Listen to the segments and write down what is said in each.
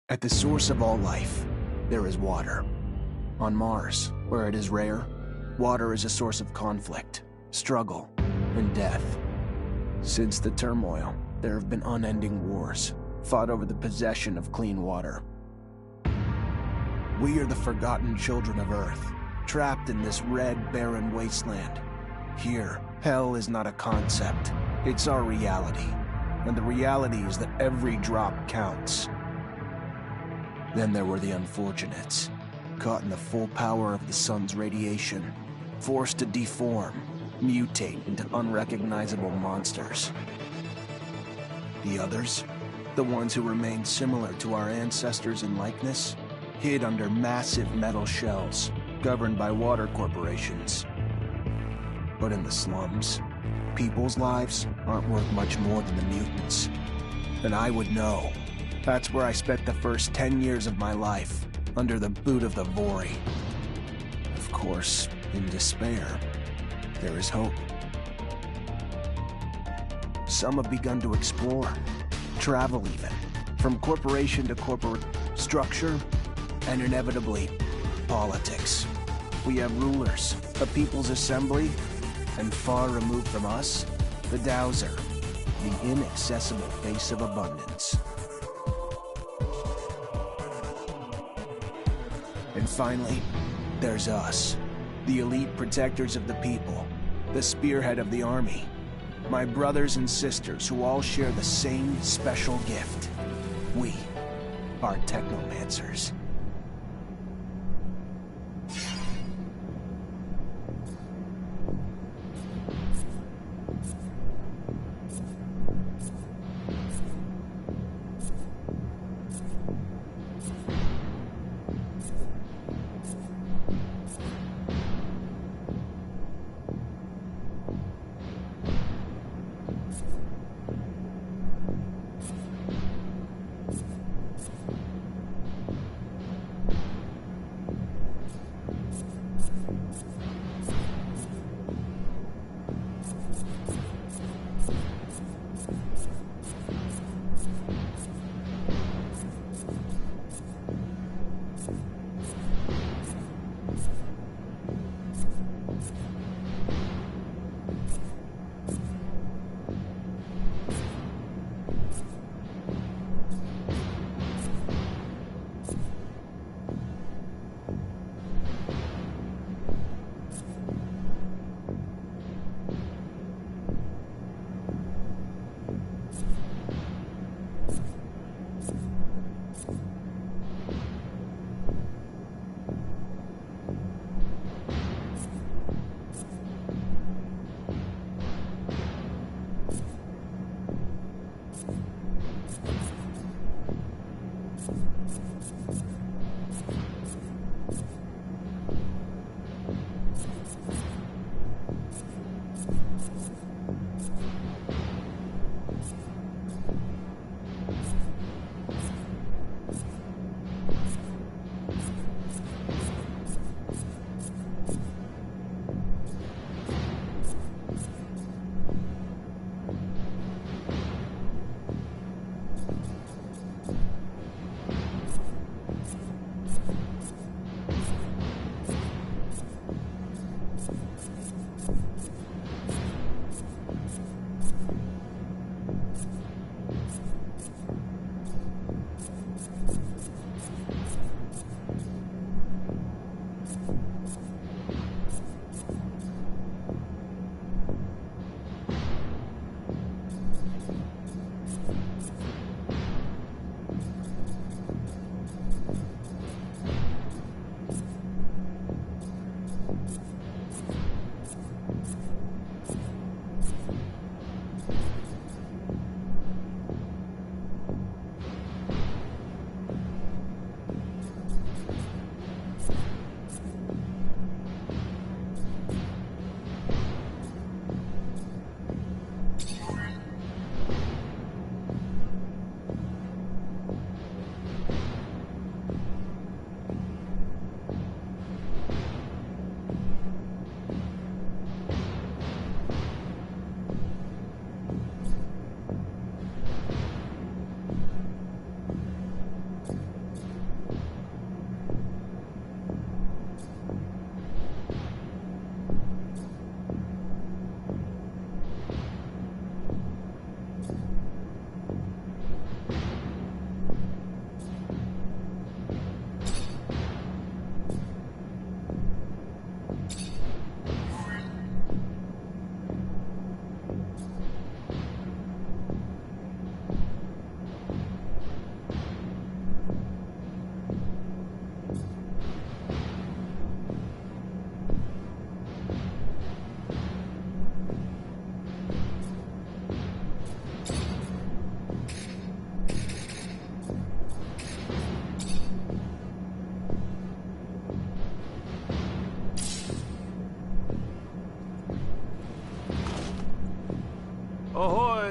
At the source of all life, there is water. On Mars, where it is rare, water is a source of conflict, struggle, and death. Since the turmoil, there have been unending wars, fought over the possession of clean water. We are the forgotten children of Earth, trapped in this red, barren wasteland. Here, hell is not a concept, it's our reality. And the reality is that every drop counts. Then there were the unfortunates, caught in the full power of the sun's radiation, forced to deform, mutate into unrecognizable monsters. The others, the ones who remained similar to our ancestors in likeness, hid under massive metal shells, governed by water corporations. But in the slums, people's lives aren't worth much more than the mutants. And I would know. That's where I spent the first 10 years of my life, under the boot of the Vori. Of course, in despair, there is hope. Some have begun to explore, travel even, from corporation to corporate structure, and inevitably, politics. We have rulers, a people's assembly, and far removed from us, the Dowser, the inaccessible face of abundance. And finally, there's us, the elite protectors of the people, the spearhead of the army, my brothers and sisters who all share the same special gift. We are Technomancers.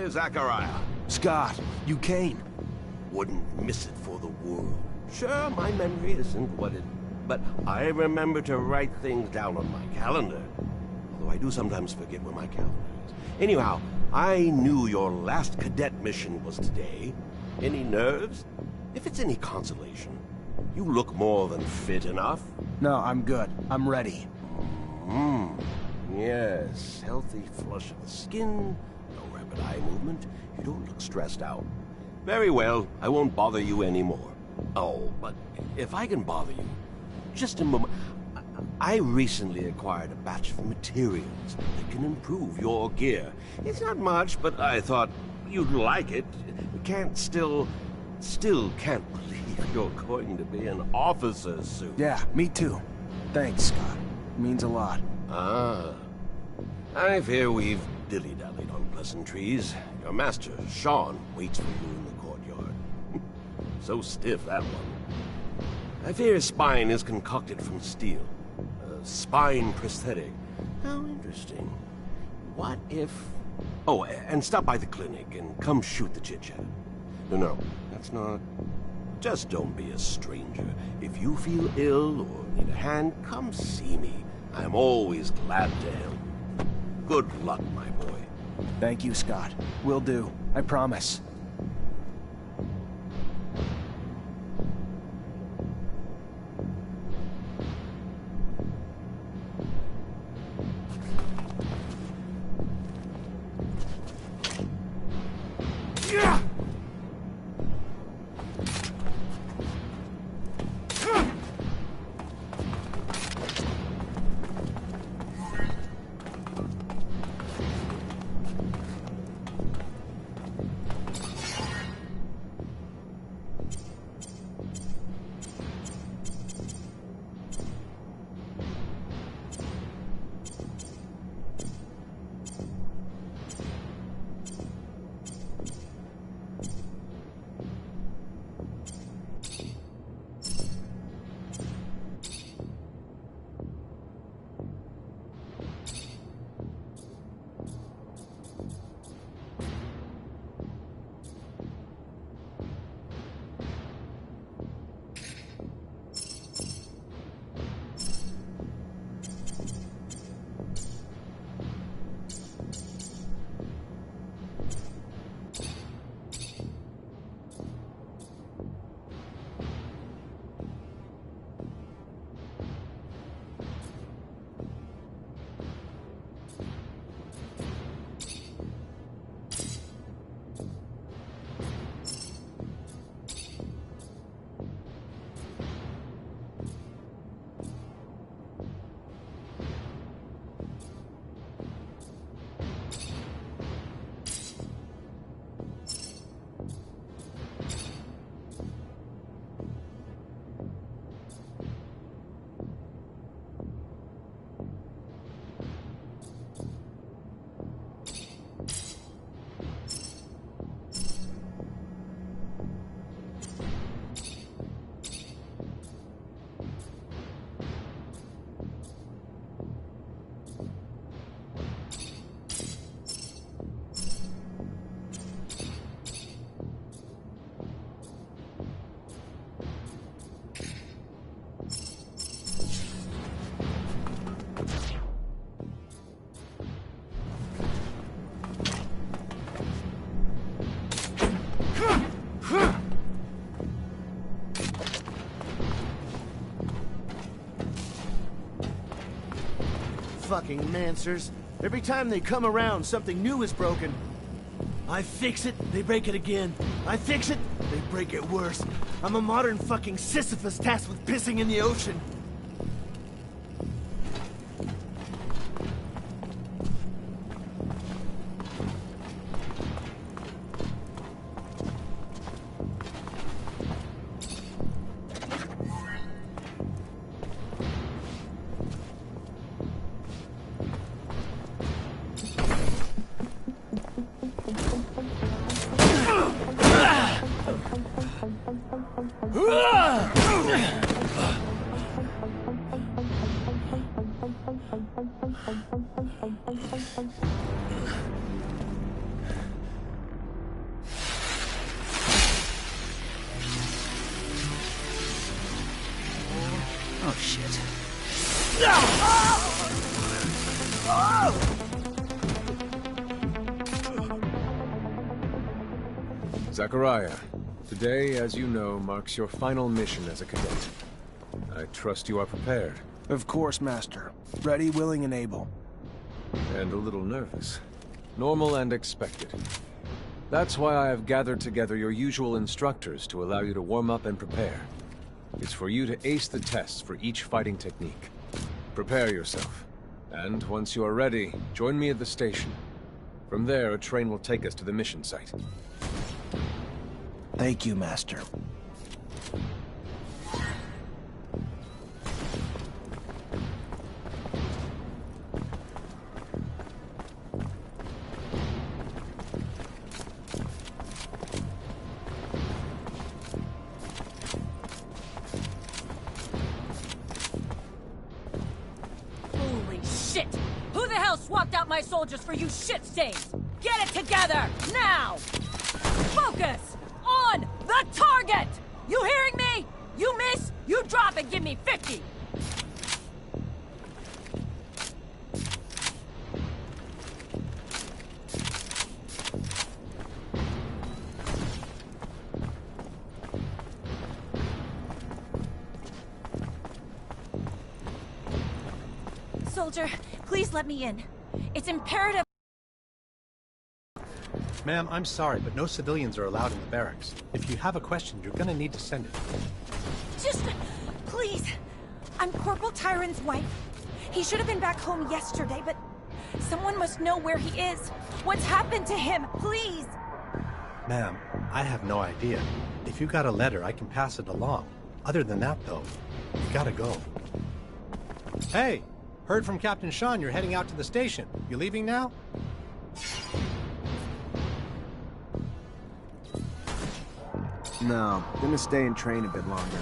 Hi, Zachariah. Scott, you came. Wouldn't miss it for the world. Sure, my memory isn't what it... But I remember to write things down on my calendar. Although I do sometimes forget where my calendar is. Anyhow, I knew your last cadet mission was today. Any nerves? If it's any consolation, you look more than fit enough. No, I'm good. I'm ready. Yes, healthy flush of the skin, no rapid eye movement. You don't look stressed out. Very well, I won't bother you anymore. Oh, but if I can bother you, just a moment. I recently acquired a batch of materials that can improve your gear. It's not much, but I thought you'd like it. Still can't believe you're going to be an officer soon. Yeah, me too. Thanks, Scott. It means a lot. Ah. I fear we've dilly-dallied on pleasantries. Your master, Sean, waits for you in the courtyard. So stiff, that one. I fear his spine is concocted from steel. A spine prosthetic. How interesting. What if... Oh, and stop by the clinic and come shoot the chit-chat. No, that's not... Just don't be a stranger. If you feel ill or need a hand, come see me. I'm always glad to help. Good luck, my boy. Thank you, Scott. Will do. I promise. Fucking Mancers. Every time they come around, something new is broken. I fix it, they break it again. I fix it, they break it worse. I'm a modern fucking Sisyphus tasked with pissing in the ocean. shit. Zachariah, today, as you know, marks your final mission as a cadet. I trust you are prepared. Of course, Master. Ready, willing, and able. And a little nervous. Normal and expected. That's why I have gathered together your usual instructors to allow you to warm up and prepare. It's for you to ace the tests for each fighting technique. Prepare yourself. And once you are ready, join me at the station. From there, a train will take us to the mission site. Thank you, Master. Holy shit! Who the hell swapped out my soldiers for you shit stains? Get it together, now! Focus! On the target! You hearing me? You miss, you drop and give me 50! Soldier, please let me in. It's imperative. Ma'am, I'm sorry, but no civilians are allowed in the barracks. If you have a question, you're gonna need to send it. Just, please. I'm Corporal Tyron's wife. He should have been back home yesterday, but someone must know where he is. What's happened to him? Please. Ma'am, I have no idea. If you got a letter, I can pass it along. Other than that, though, you gotta go. Hey! Heard from Captain Sean you're heading out to the station. You leaving now? No, gonna stay and train a bit longer.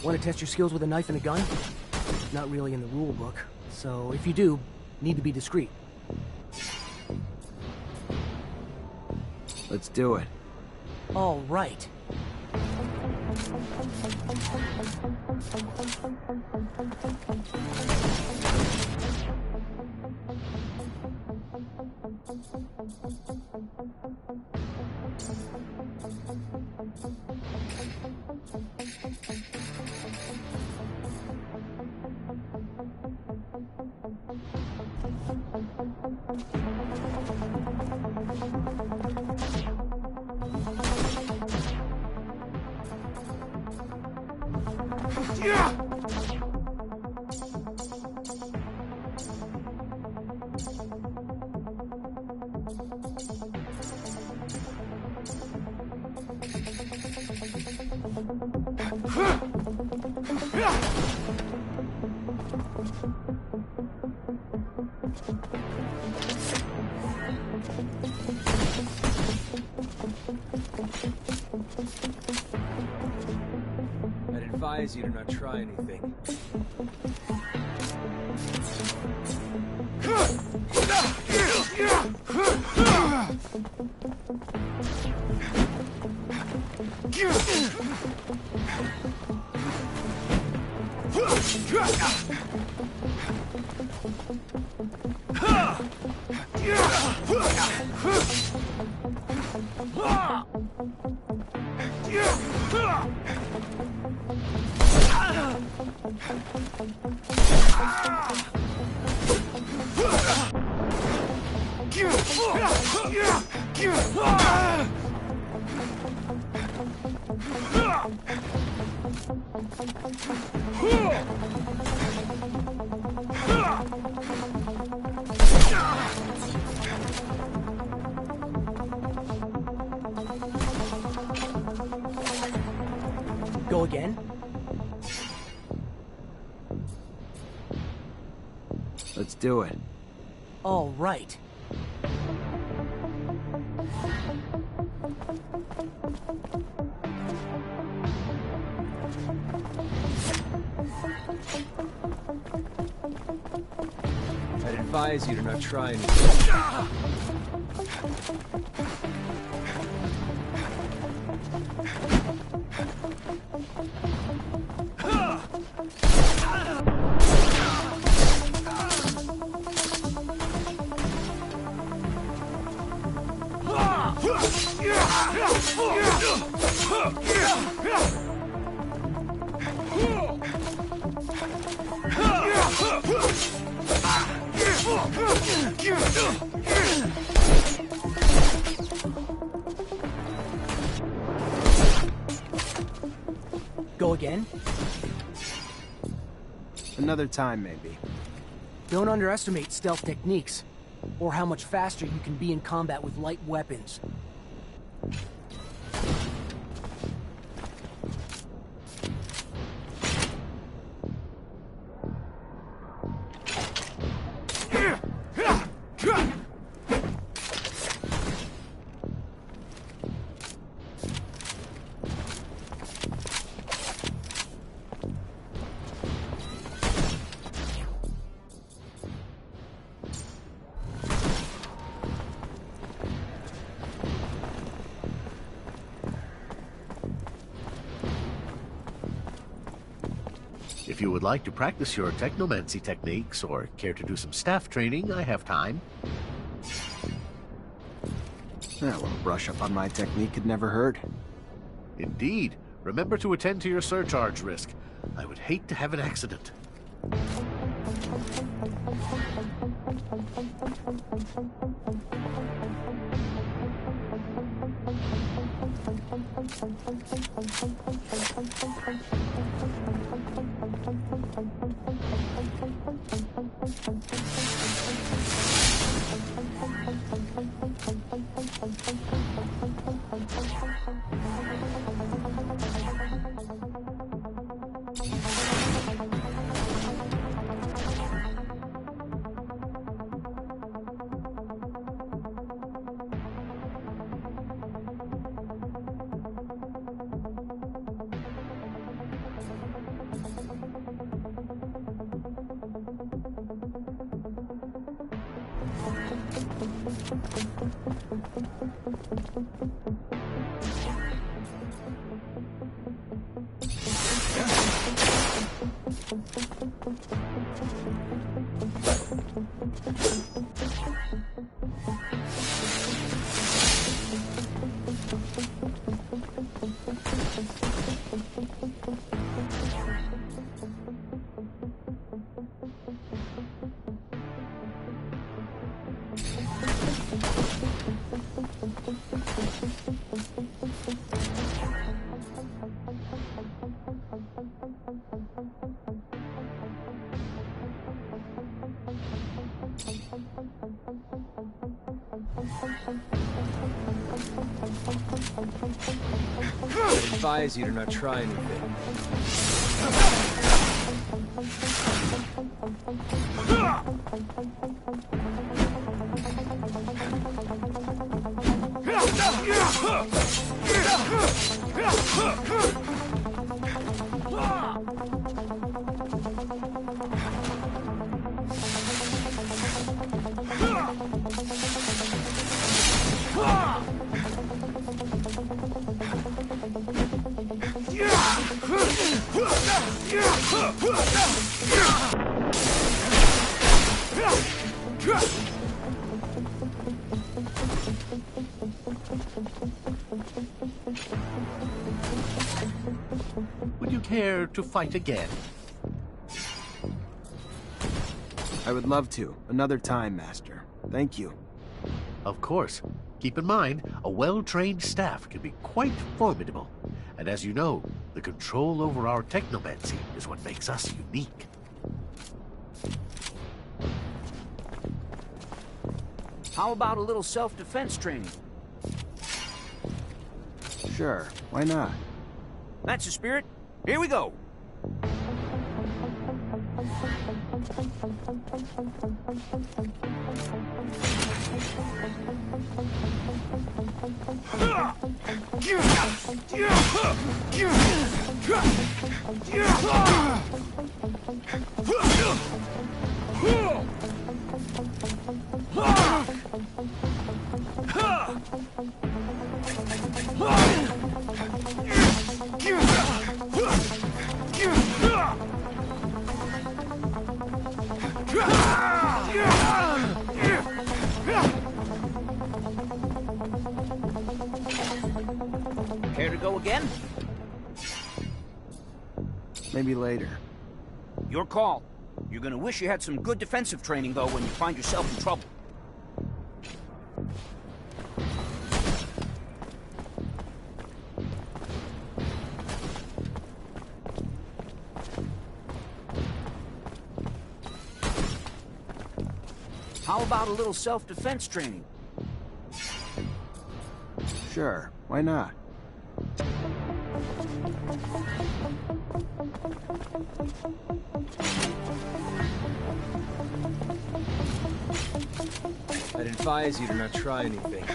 Want to test your skills with a knife and a gun? Not really in the rule book, so if you do, need to be discreet. Let's do it. All right. advise you to not try anything. Go again? Let's do it. All right. I'd advise you to not try anything. Go again? Another time, maybe. Don't underestimate stealth techniques, or how much faster you can be in combat with light weapons. If you would like to practice your technomancy techniques or care to do some staff training, I have time. A little brush up on my technique had never hurt. Indeed. Remember to attend to your surcharge risk. I would hate to have an accident. I advise you to not try anything. Would you care to fight again? I would love to. Another time, Master. Thank you. Of course. Keep in mind, a well-trained staff can be quite formidable. And as you know, the control over our Technomancy is what makes us unique. How about a little self-defense training? Sure, why not? That's the spirit. Here we go. Care to go again? Maybe later. Your call. You're gonna wish you had some good defensive training, though, when you find yourself in trouble. How about a little self-defense training? Sure, why not? I'd advise you to not try anything.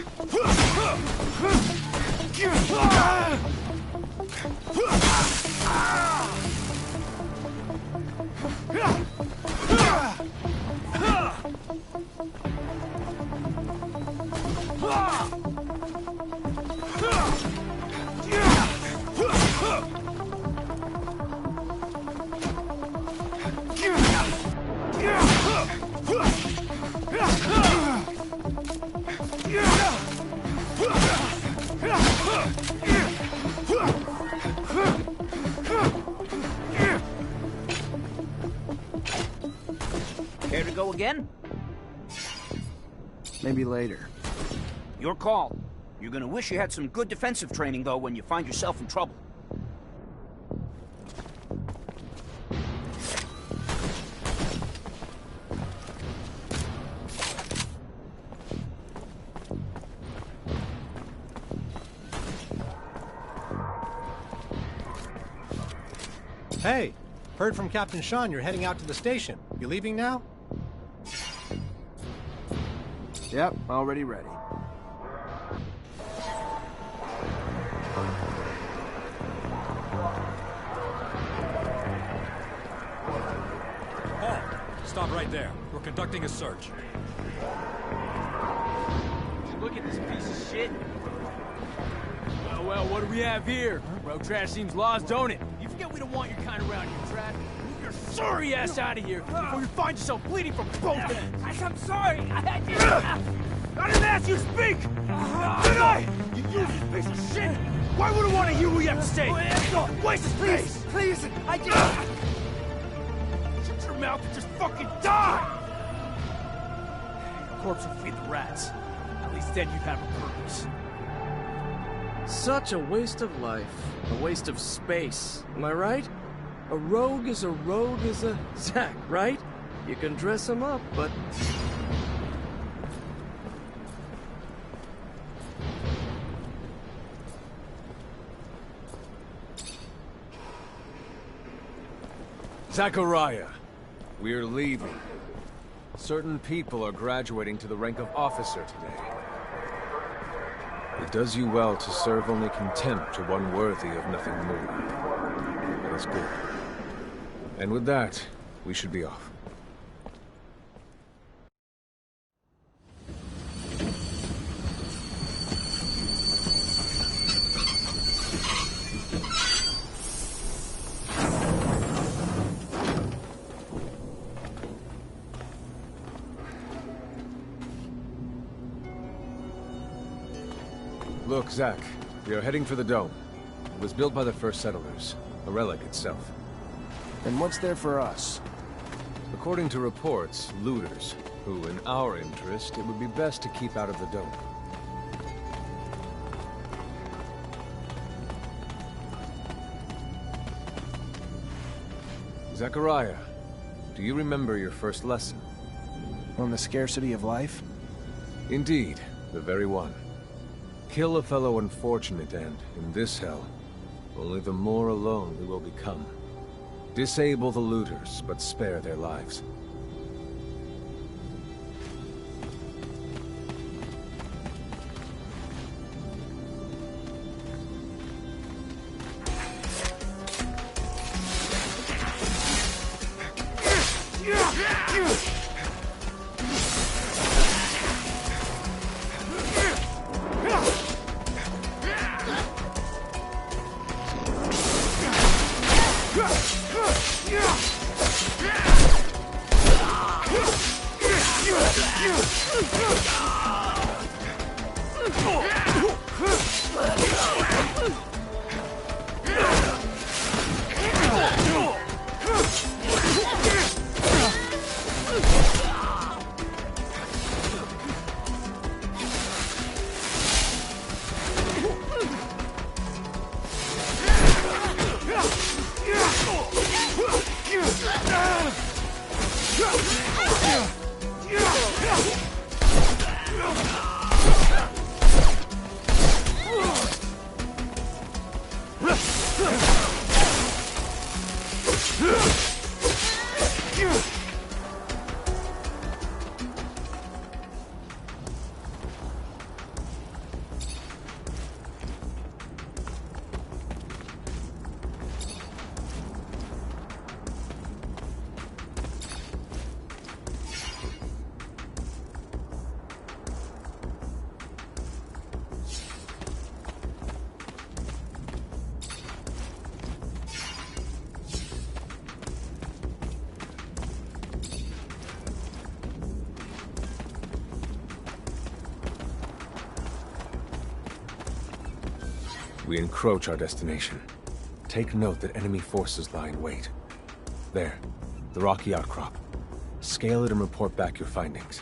Care to go again? Maybe later. Your call. You're gonna wish you had some good defensive training, though, when you find yourself in trouble. Hey, heard from Captain Sean you're heading out to the station. You leaving now? Yep, already ready. Halt! Stop right there. We're conducting a search. Look at this piece of shit. Well, what do we have here? Road trash seems lost, don't it? You forget we don't want your kind around here, trash. Move your sorry ass out of here before you find yourself bleeding from both ends. I'm sorry. I didn't ask you to speak! Did I? You useless piece of shit! Why would I want to hear what you have to say? Waste of space! Please! I just... Shut your mouth and just fucking die! Your corpse will feed the rats. At least then you'd have a purpose. Such a waste of life. A waste of space. Am I right? A rogue is a Zack, right? You can dress him up, but... Zachariah, we're leaving. Certain people are graduating to the rank of officer today. It does you well to serve only contempt to one worthy of nothing more. That is good. And with that, we should be off. Look, Zach, we are heading for the dome. It was built by the first settlers, a relic itself. And what's there for us? According to reports, looters, who, in our interest, it would be best to keep out of the dome. Zachariah, do you remember your first lesson? On the scarcity of life? Indeed, the very one. Kill a fellow unfortunate and, in this hell, only the more alone we will become. Disable the looters, but spare their lives. We encroach our destination. Take note that enemy forces lie in wait. There, the rocky outcrop. Scale it and report back your findings.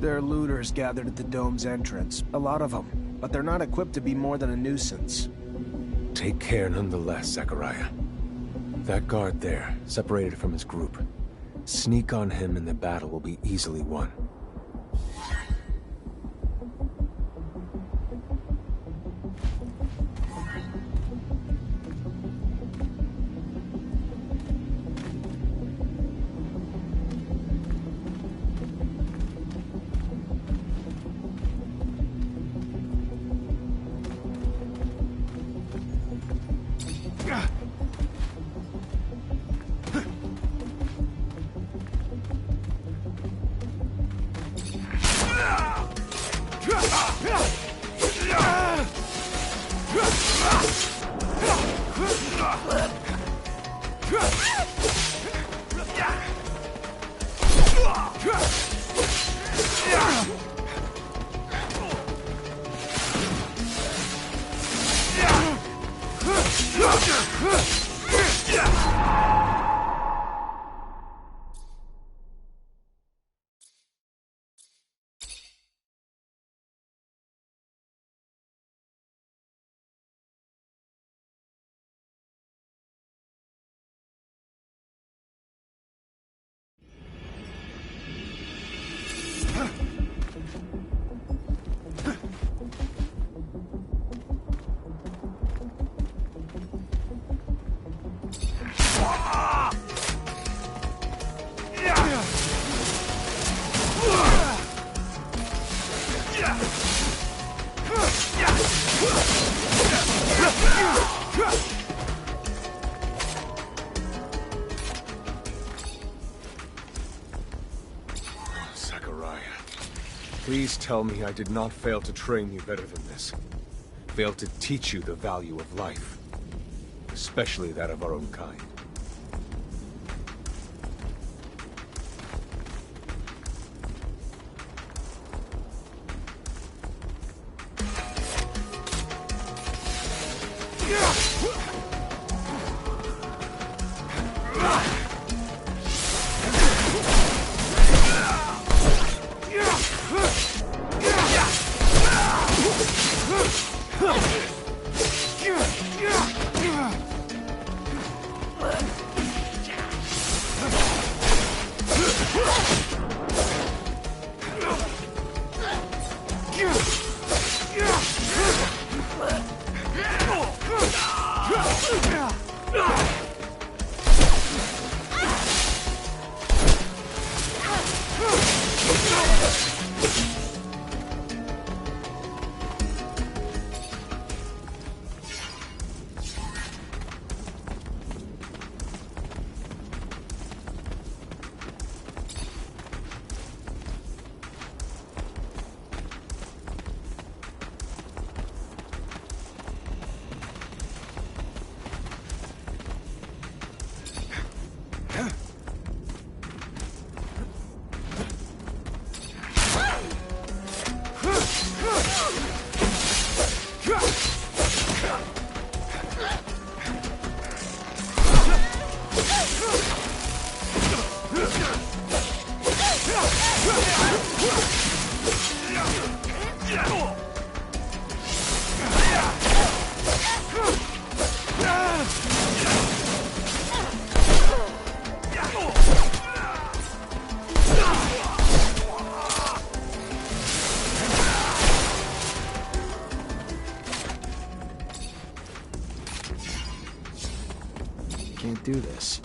There are looters gathered at the dome's entrance. A lot of them. But they're not equipped to be more than a nuisance. Take care nonetheless, Zachariah. That guard there, separated from his group. Sneak on him and the battle will be easily won. Please tell me I did not fail to train you better than this. Fail to teach you the value of life. Especially that of our own kind. Can't do this.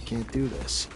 Can't do this.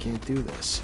Can't do this.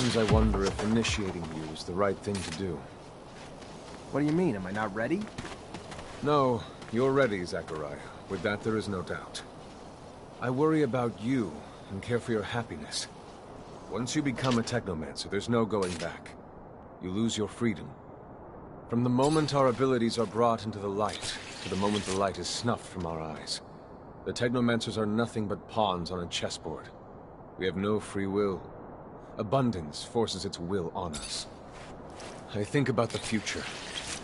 Sometimes I wonder if initiating you is the right thing to do. What do you mean? Am I not ready? No, you're ready, Zachariah. With that, there is no doubt. I worry about you and care for your happiness. Once you become a Technomancer, there's no going back. You lose your freedom. From the moment our abilities are brought into the light, to the moment the light is snuffed from our eyes, the Technomancers are nothing but pawns on a chessboard. We have no free will. Abundance forces its will on us. I think about the future.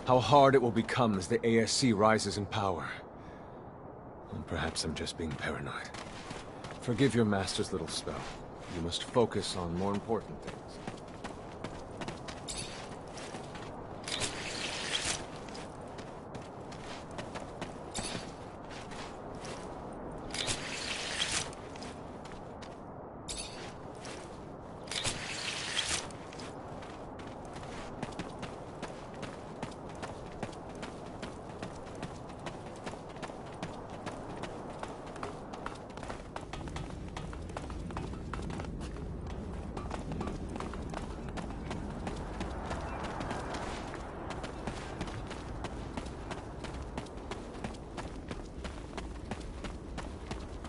How hard it will become as the ASC rises in power. Well, perhaps I'm just being paranoid. Forgive your master's little spell. You must focus on more important things.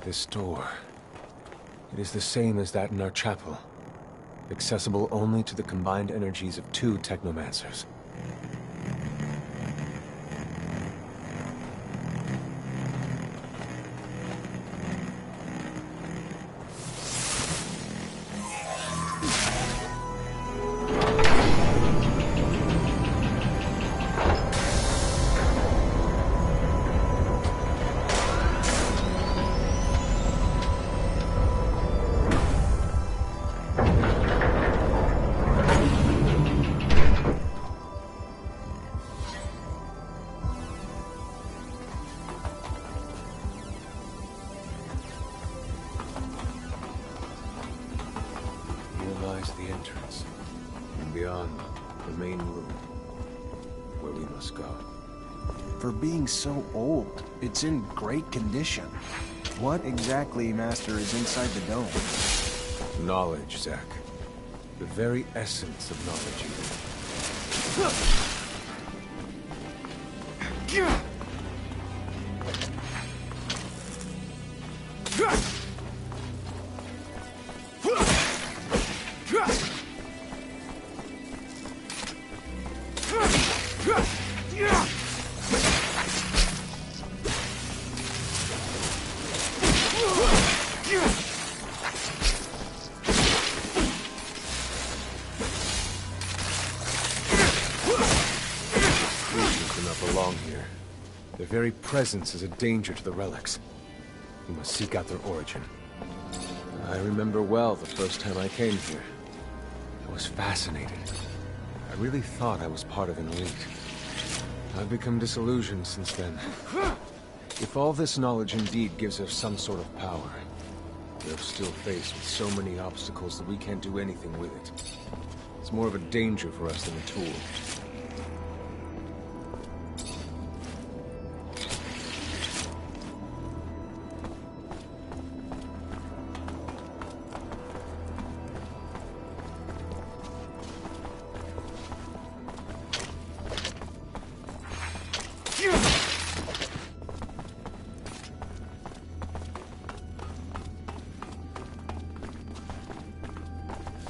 This door. It is the same as that in our chapel. Accessible only to the combined energies of 2 Technomancers. The entrance, and beyond, the main room, where we must go. For being so old, it's in great condition. What exactly, Master, is inside the dome? Knowledge, Zach. The very essence of knowledge, even. Their very presence is a danger to the relics. We must seek out their origin. I remember well the first time I came here. I was fascinated. I really thought I was part of an elite. I've become disillusioned since then. If all this knowledge indeed gives us some sort of power, we're still faced with so many obstacles that we can't do anything with it. It's more of a danger for us than a tool.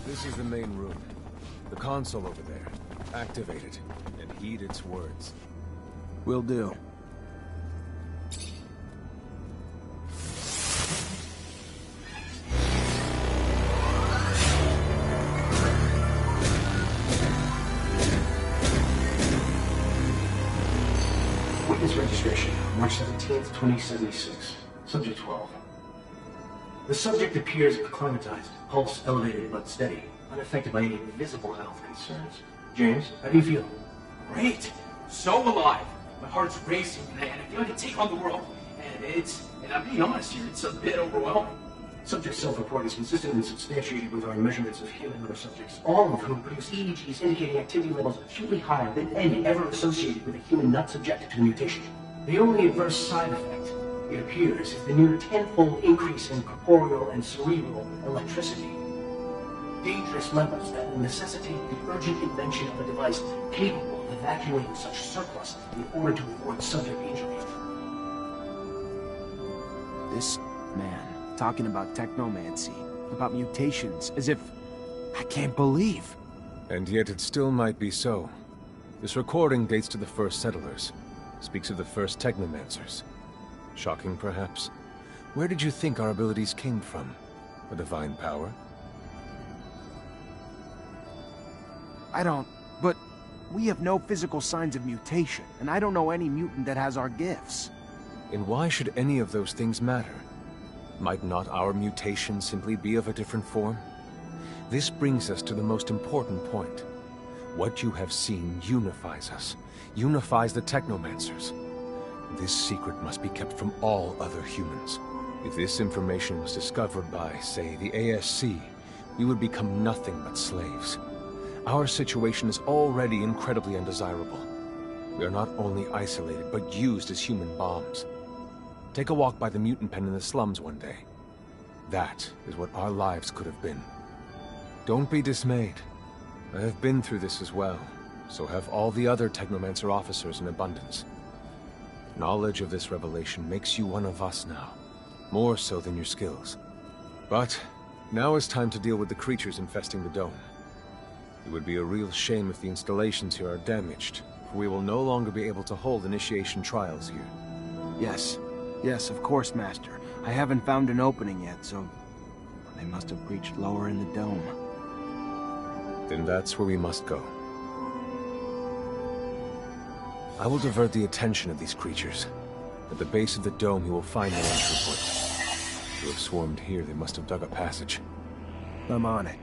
This is the main room. The console over there. Activate it, and heed its words. Will do. Witness registration, March 17th, 2076. Subject 12. The subject appears acclimatized, pulse elevated but steady, unaffected by any visible health concerns. James, how do you feel? Great! So alive! My heart's racing, and I feel like I can take on the world. And I'm being honest here, it's a bit overwhelming. Subject self-report is consistent and substantiated with our measurements of human and other subjects, all of whom produce EEGs indicating activity levels acutely higher than any ever associated with a human not subjected to the mutation. The only adverse side effect, it appears, is the near tenfold increase in corporeal and cerebral electricity. dangerous levels that will necessitate the urgent invention of a device capable of evacuating such surplus in order to avoid subject injury. This man, talking about technomancy, about mutations, as if... I can't believe. And yet it still might be so. This recording dates to the first settlers. Speaks of the first Technomancers. Shocking, perhaps? Where did you think our abilities came from? A divine power? I don't... But we have no physical signs of mutation, and I don't know any mutant that has our gifts. And why should any of those things matter? Might not our mutation simply be of a different form? This brings us to the most important point. What you have seen unifies us, unifies the Technomancers. This secret must be kept from all other humans. If this information was discovered by, say, the ASC, we would become nothing but slaves. Our situation is already incredibly undesirable. We are not only isolated, but used as human bombs. Take a walk by the mutant pen in the slums one day. That is what our lives could have been. Don't be dismayed. I have been through this as well, so have all the other Technomancer officers in abundance. Knowledge of this revelation makes you one of us now, more so than your skills. But now is time to deal with the creatures infesting the dome. It would be a real shame if the installations here are damaged, for we will no longer be able to hold initiation trials here. Yes. Yes, of course, Master. I haven't found an opening yet, so... they must have breached lower in the dome. Then that's where we must go. I will divert the attention of these creatures. At the base of the dome, you will find an entry point. To have swarmed here, they must have dug a passage. I'm on it.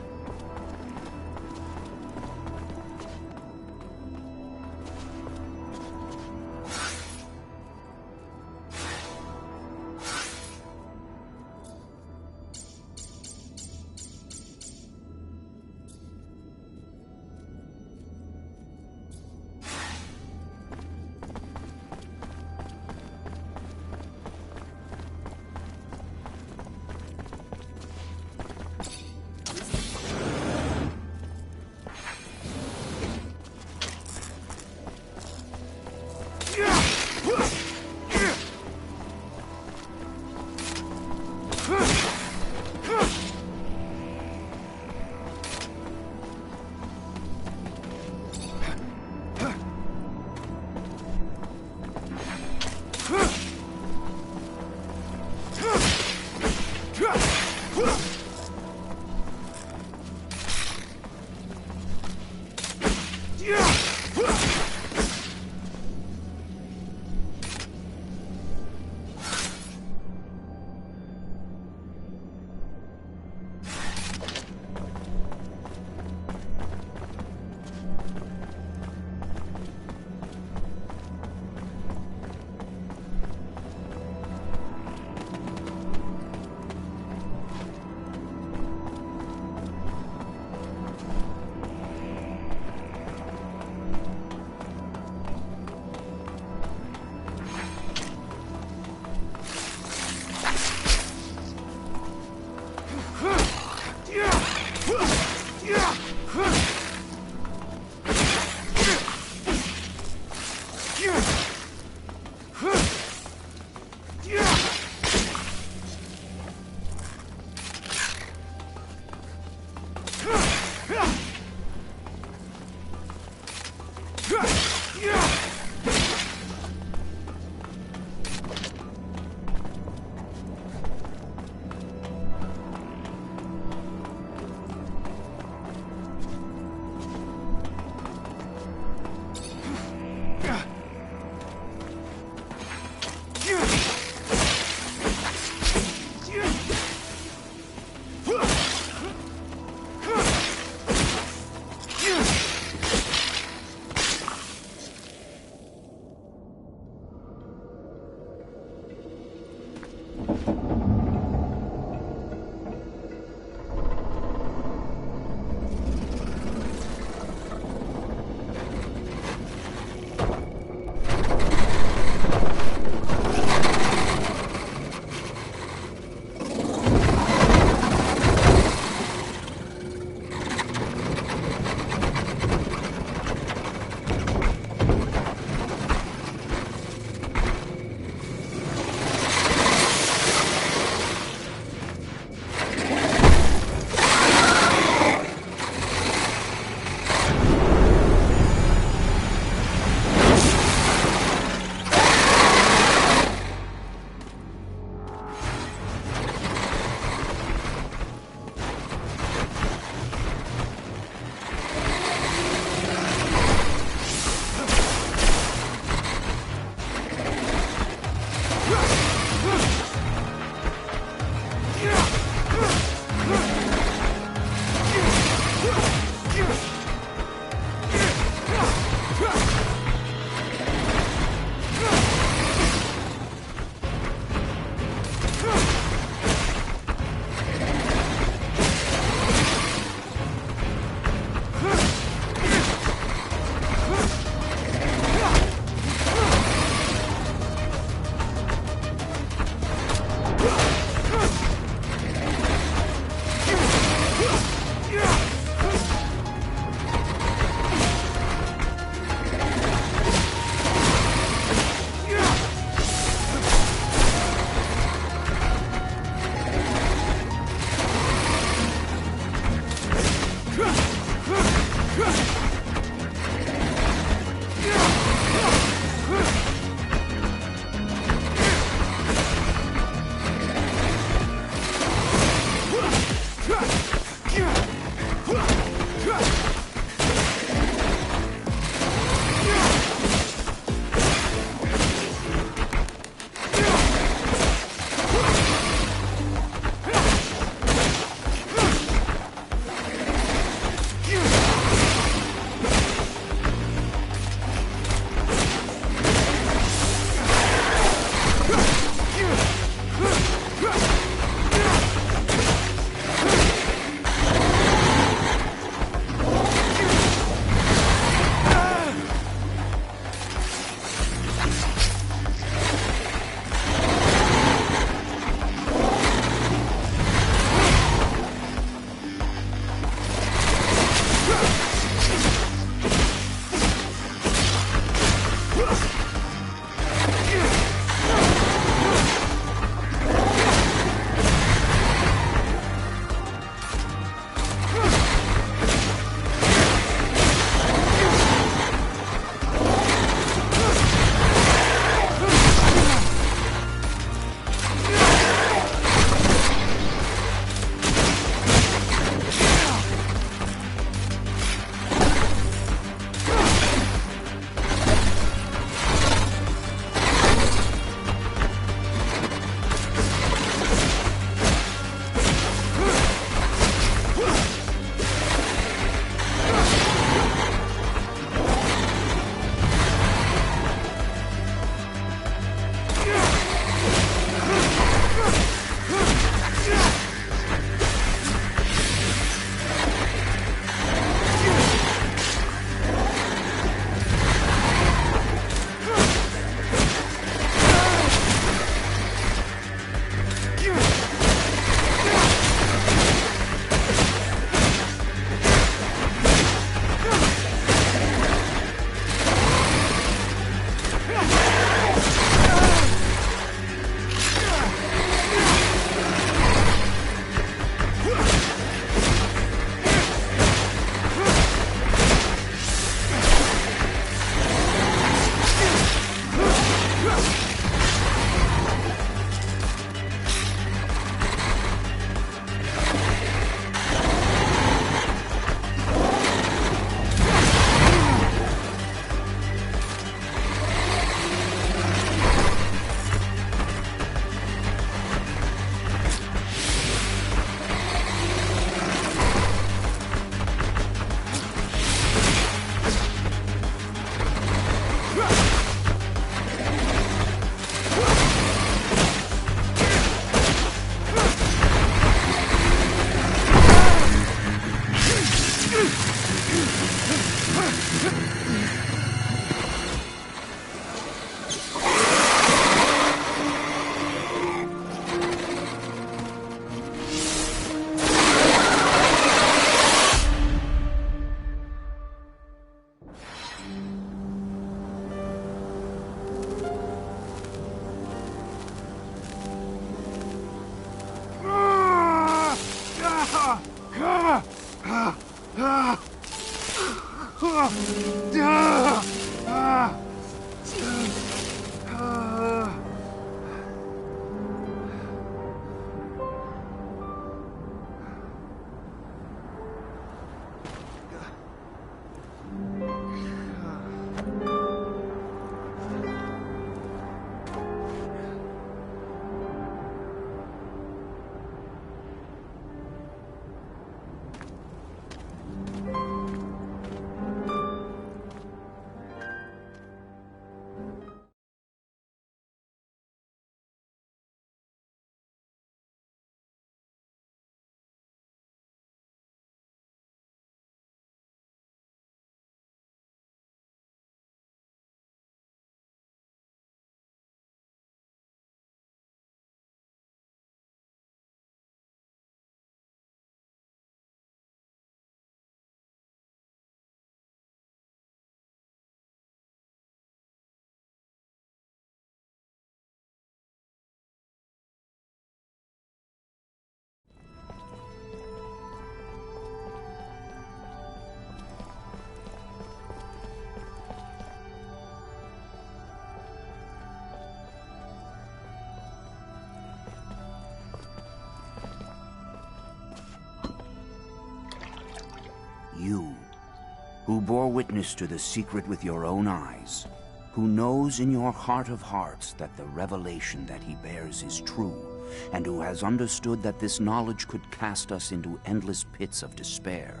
who bore witness to the secret with your own eyes, who knows in your heart of hearts that the revelation that he bears is true, and who has understood that this knowledge could cast us into endless pits of despair.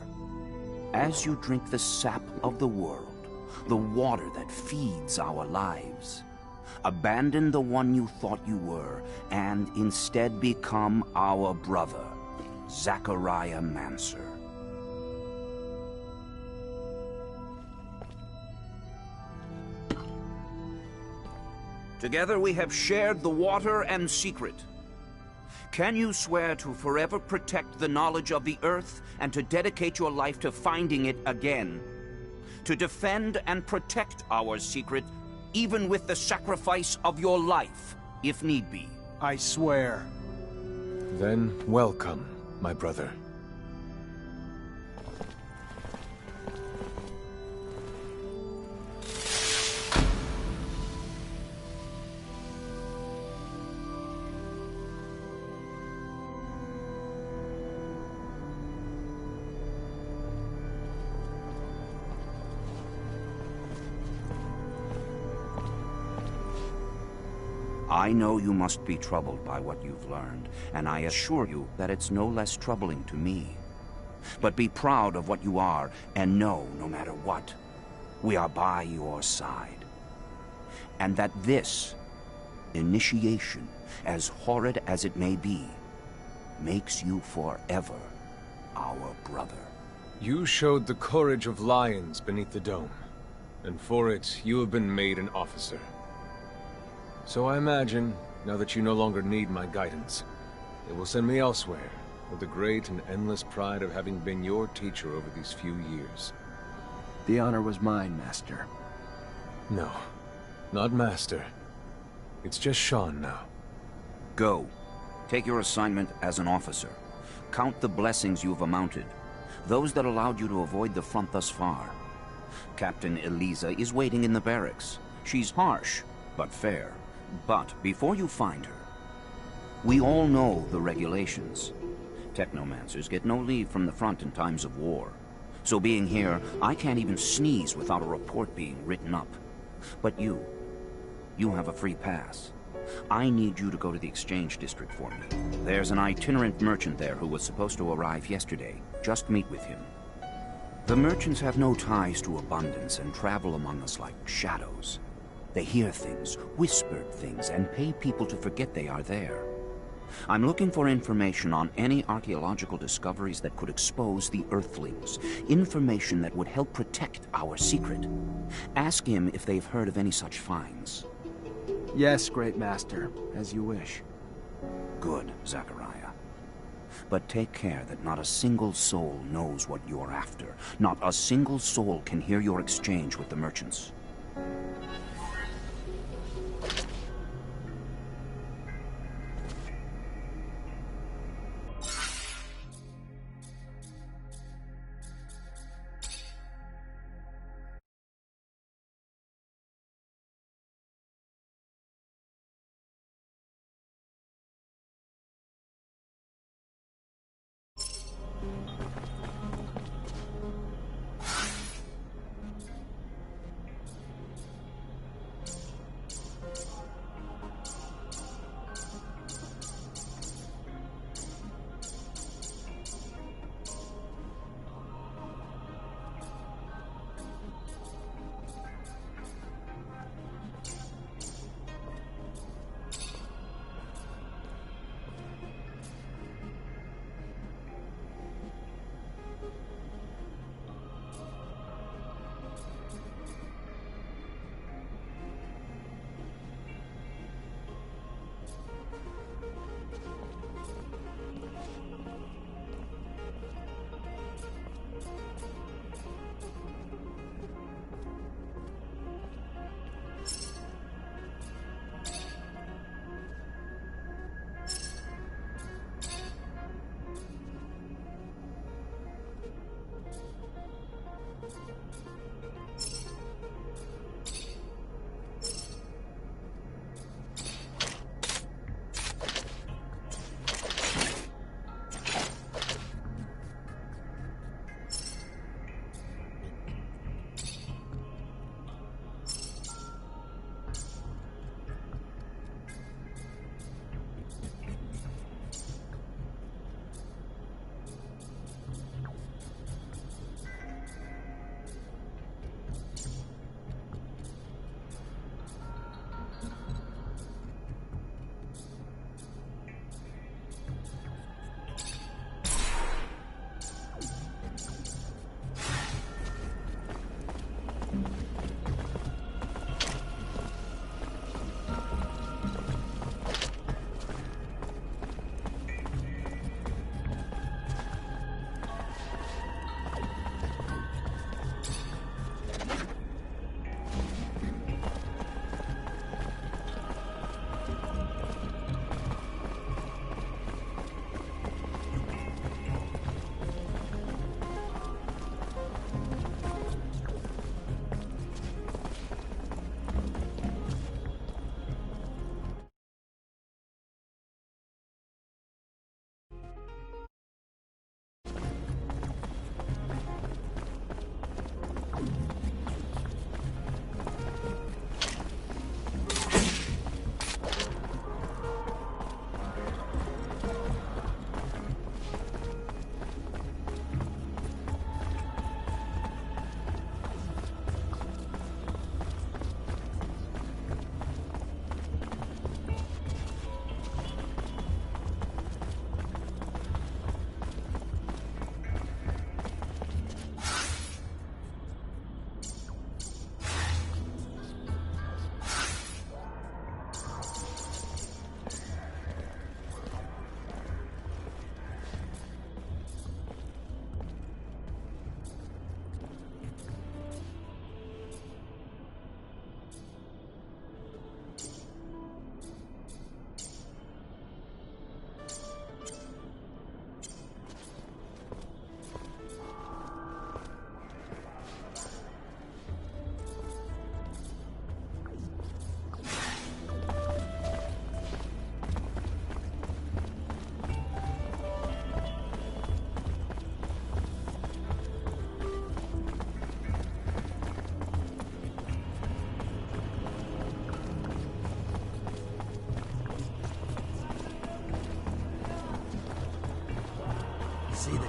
As you drink the sap of the world, the water that feeds our lives, abandon the one you thought you were, and instead become our brother, Zachariah Mancer. Together we have shared the water and secret. Can you swear to forever protect the knowledge of the Earth and to dedicate your life to finding it again? To defend and protect our secret, even with the sacrifice of your life, if need be? I swear. Then welcome, my brother. I know you must be troubled by what you've learned, and I assure you that it's no less troubling to me. But be proud of what you are, and know, no matter what, we are by your side. And that this initiation, as horrid as it may be, makes you forever our brother. You showed the courage of lions beneath the dome, and for it, you have been made an officer. So I imagine, now that you no longer need my guidance, it will send me elsewhere, with the great and endless pride of having been your teacher over these few years. The honor was mine, Master. No, not Master. It's just Sean now. Go. Take your assignment as an officer. Count the blessings you've amounted, those that allowed you to avoid the front thus far. Captain Eliza is waiting in the barracks. She's harsh, but fair. But before you find her, we all know the regulations. Technomancers get no leave from the front in times of war. So being here, I can't even sneeze without a report being written up. But you have a free pass. I need you to go to the exchange district for me. There's an itinerant merchant there who was supposed to arrive yesterday. Just meet with him. The merchants have no ties to abundance and travel among us like shadows. They hear things, whispered things, and pay people to forget they are there. I'm looking for information on any archaeological discoveries that could expose the Earthlings. Information that would help protect our secret. Ask him if they've heard of any such finds. Yes, Great Master, as you wish. Good, Zachariah. But take care that not a single soul knows what you're after. Not a single soul can hear your exchange with the merchants.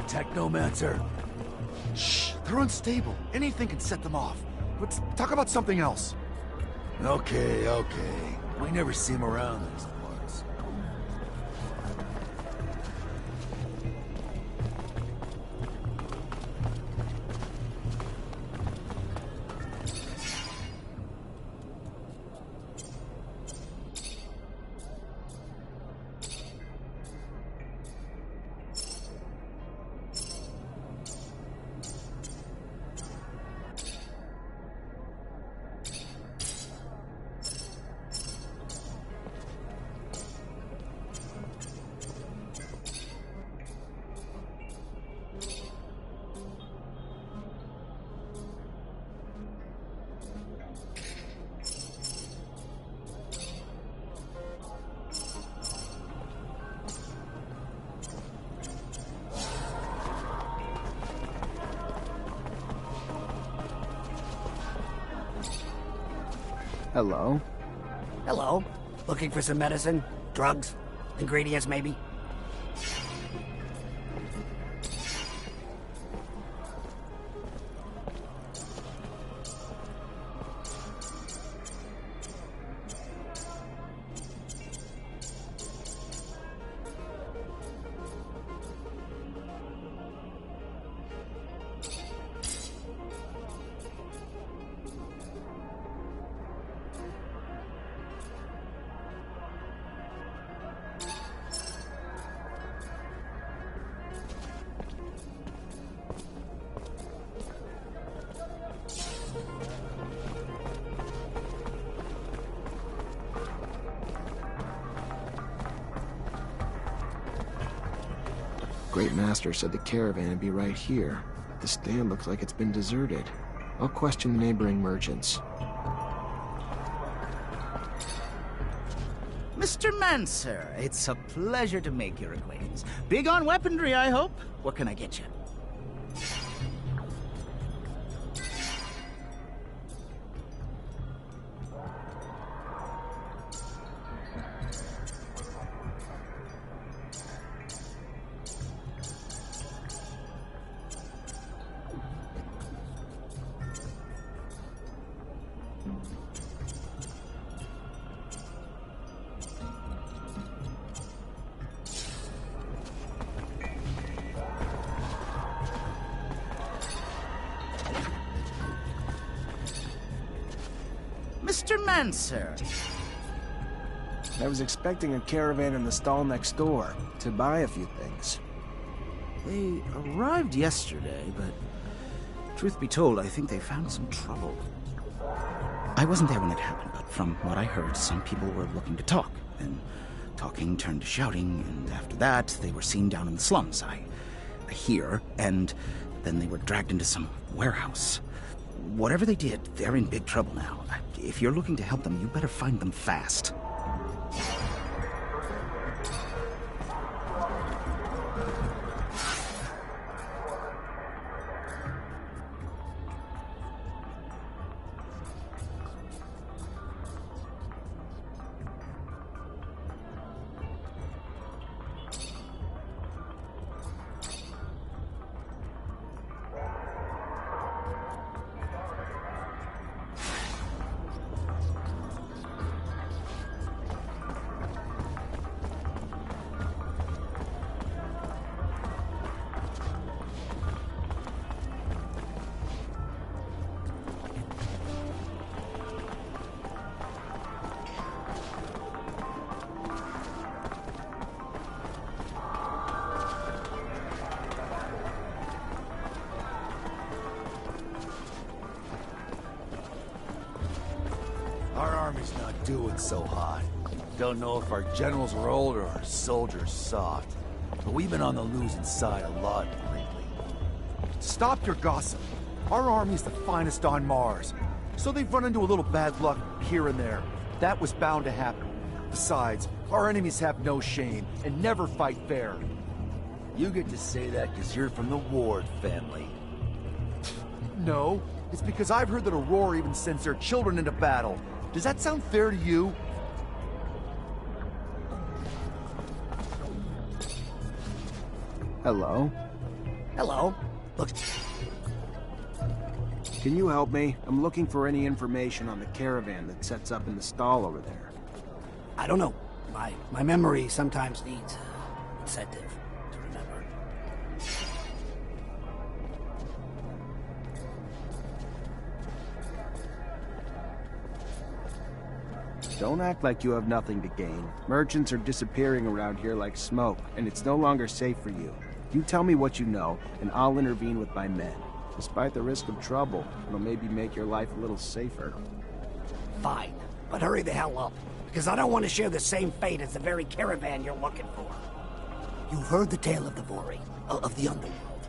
Technomancer. Shh, they're unstable. Anything can set them off. Let's talk about something else. Okay. We never see him around these parts. Hello? Hello. Looking for some medicine? Drugs? Ingredients, maybe? Great Master said the caravan would be right here. The stand looks like it's been deserted. I'll question the neighboring merchants. Mr. Mancer, it's a pleasure to make your acquaintance. Big on weaponry, I hope? What can I get you? Mr. Mancer. I was expecting a caravan in the stall next door to buy a few things. They arrived yesterday, but truth be told, I think they found some trouble. I wasn't there when it happened, but from what I heard, some people were looking to talk. Then talking turned to shouting, and after that, they were seen down in the slums. I hear, and then they were dragged into some warehouse. Whatever they did, they're in big trouble now. If you're looking to help them, you better find them fast. Our army's not doing so hot. Don't know if our generals are old or our soldiers soft. But we've been on the losing side a lot lately. Stop your gossip. Our army's the finest on Mars. So they've run into a little bad luck here and there. That was bound to happen. Besides, our enemies have no shame and never fight fair. You get to say that because you're from the Ward family. No, it's because I've heard that Aurora even sends their children into battle. Does that sound fair to you? Hello? Hello. Look. Can you help me? I'm looking for any information on the caravan that sets up in the stall over there. I don't know. My memory sometimes needs incentive to remember. Don't act like you have nothing to gain. Merchants are disappearing around here like smoke, and it's no longer safe for you. You tell me what you know, and I'll intervene with my men. Despite the risk of trouble, it'll maybe make your life a little safer. Fine, but hurry the hell up, because I don't want to share the same fate as the very caravan you're looking for. You've heard the tale of the Vori, of the underworld.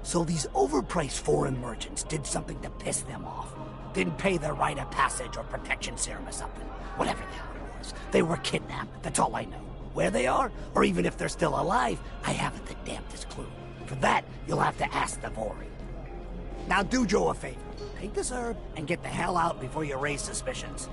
So these overpriced foreign merchants did something to piss them off. Didn't pay their rite of passage or protection serum or something. Whatever the hell it was. They were kidnapped, that's all I know. Where they are, or even if they're still alive, I haven't the damnedest clue. For that, you'll have to ask the Vori. Now do Joe a favor. Take this herb and get the hell out before you raise suspicions.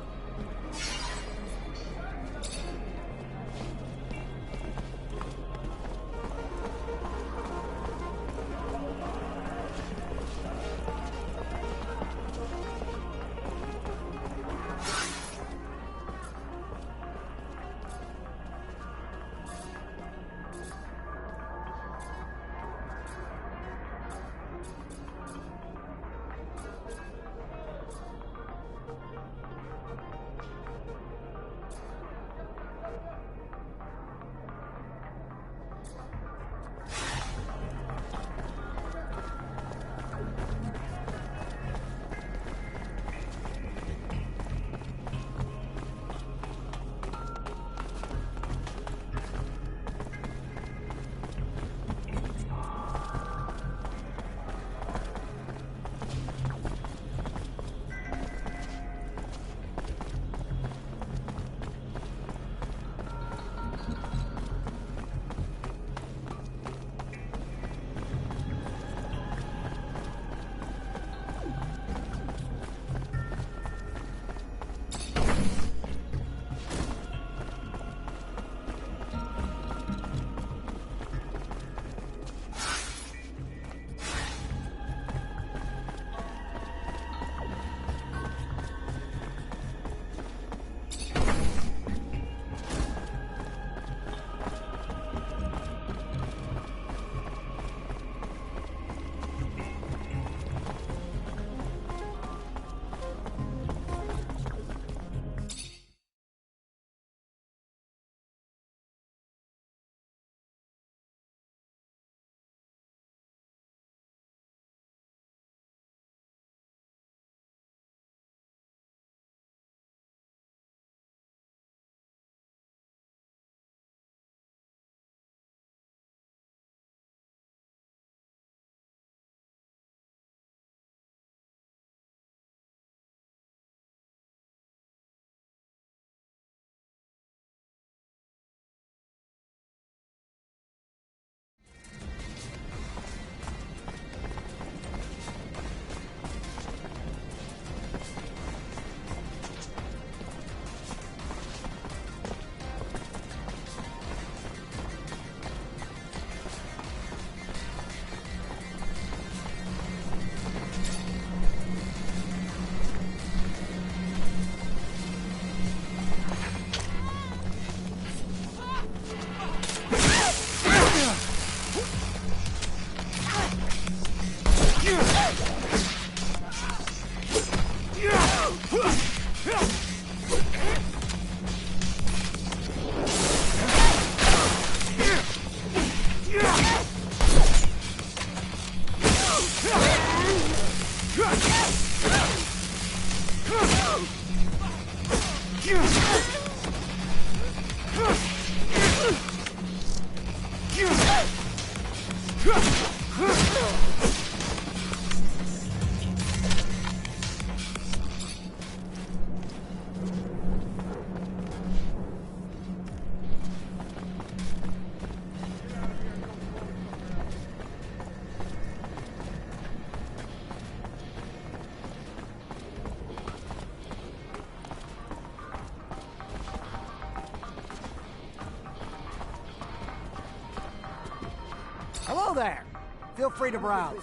Feel free to browse.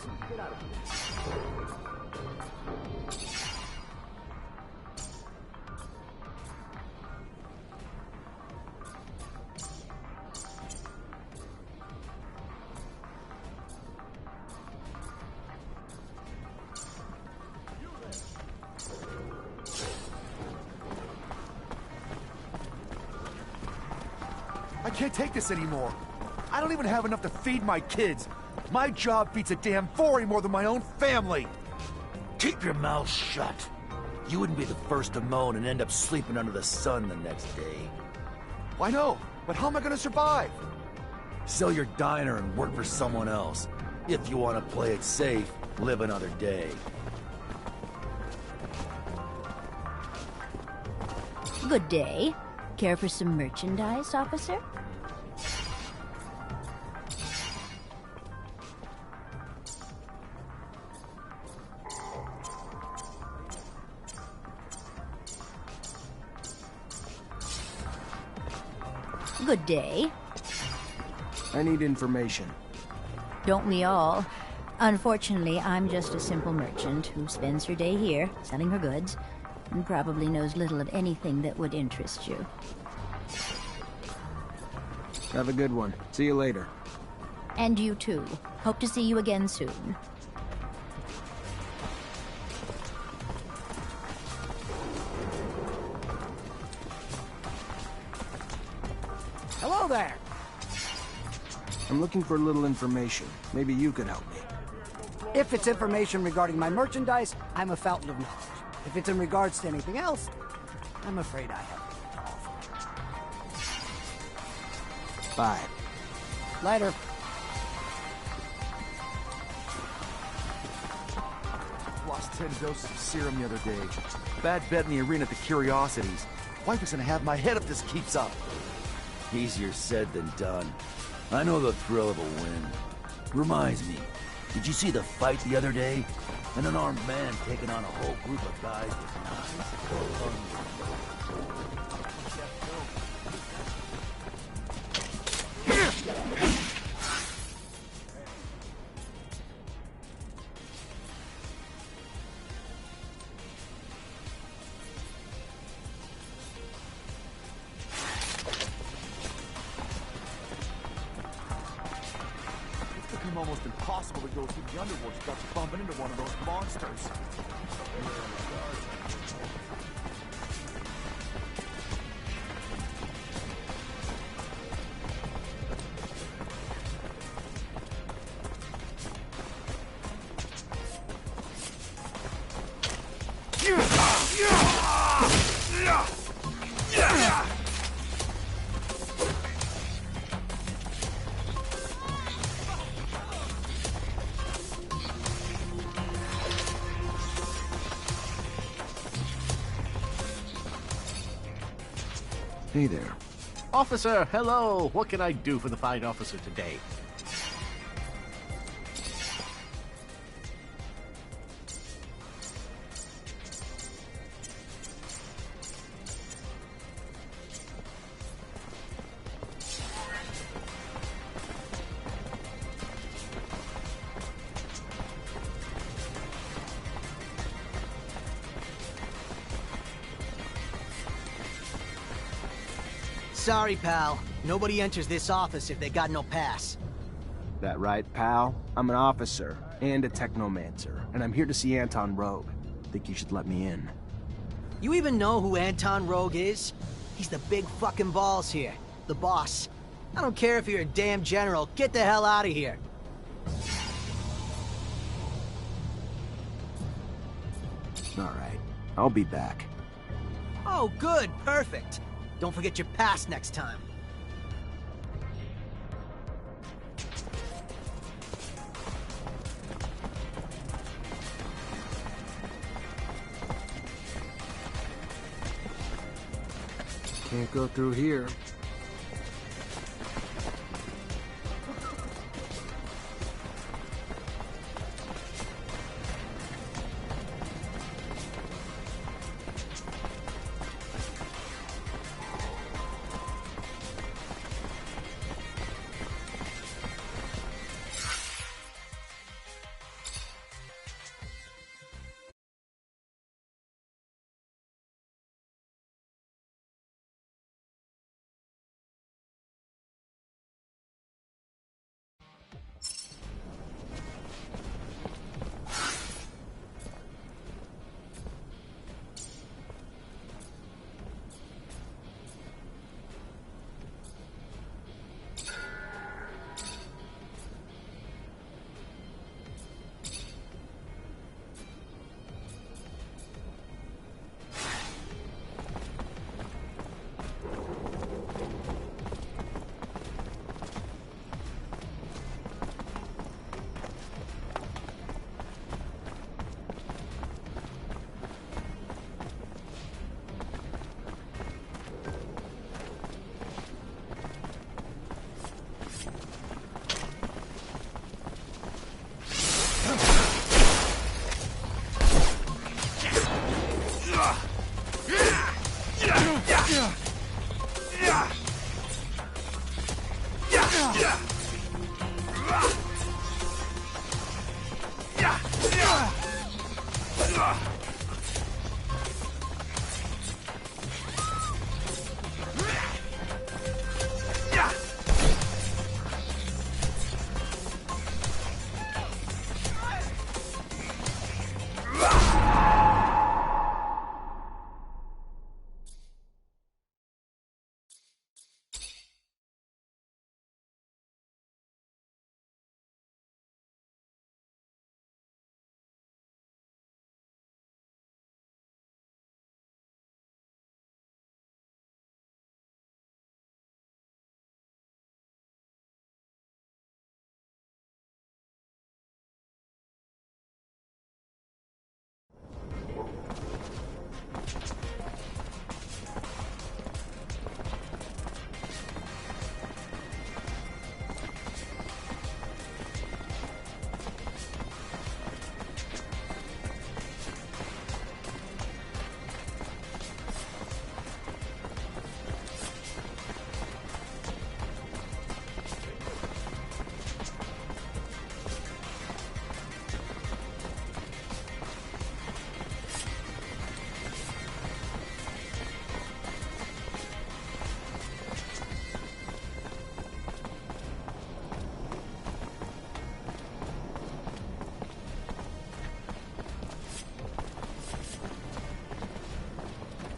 I can't take this anymore. I don't even have enough to feed my kids. My job beats a damn Vori more than my own family. Keep your mouth shut. You wouldn't be the first to moan and end up sleeping under the sun the next day. I know, but how am I gonna survive? Sell your diner and work for someone else. If you want to play it safe, live another day. Good day. Care for some merchandise, officer? Good day. I need information. Don't we all? Unfortunately, I'm just a simple merchant who spends her day here, selling her goods, and probably knows little of anything that would interest you. Have a good one. See you later. And you too. Hope to see you again soon. Hello there. I'm looking for a little information. Maybe you could help me. If it's information regarding my merchandise, I'm a fountain of knowledge. If it's in regards to anything else, I'm afraid I have nothing to offer. Bye. Later. Lost 10 doses of serum the other day. Bad bet in the arena at the Curiosities. Wife is gonna have my head if this keeps up. Easier said than done. I know the thrill of a win. Reminds me, did you see the fight the other day? An unarmed man taking on a whole group of guys with knives. Almost impossible to go through the underworld without bumping into one of those monsters. Hey there. Officer, hello. What can I do for the fine officer today? Sorry, pal. Nobody enters this office if they got no pass. That right, pal? I'm an officer and a Technomancer, and I'm here to see Anton Rogue. Think you should let me in. You even know who Anton Rogue is? He's the big fucking balls here. The boss. I don't care if you're a damn general. Get the hell out of here. Alright. I'll be back. Oh, good. Perfect. Don't forget your pass next time. Can't go through here.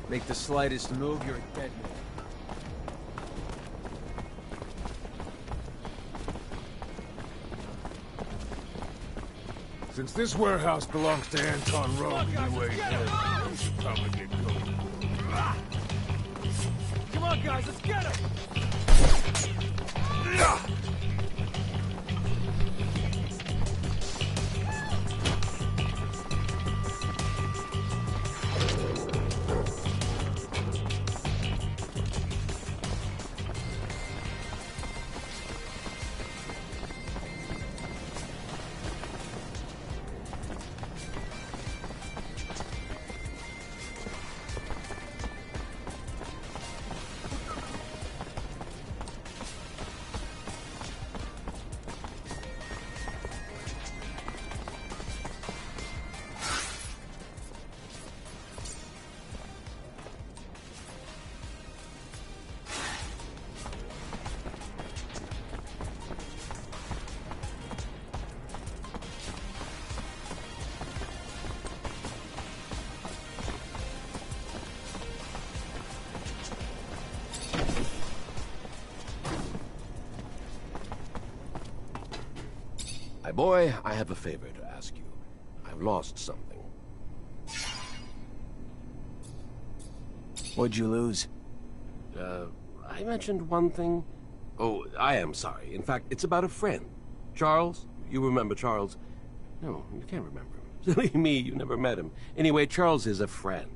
Make the slightest move, you're a dead man. Since this warehouse belongs to Anton Rowe, you ain't here. We should probably get going. Come on, guys, let's get him! My boy, I have a favor to ask you. I've lost something. What'd you lose? I mentioned one thing. Oh, I am sorry. In fact, it's about a friend. Charles? You remember Charles? No, you can't remember him. Silly me, you never met him. Anyway, Charles is a friend.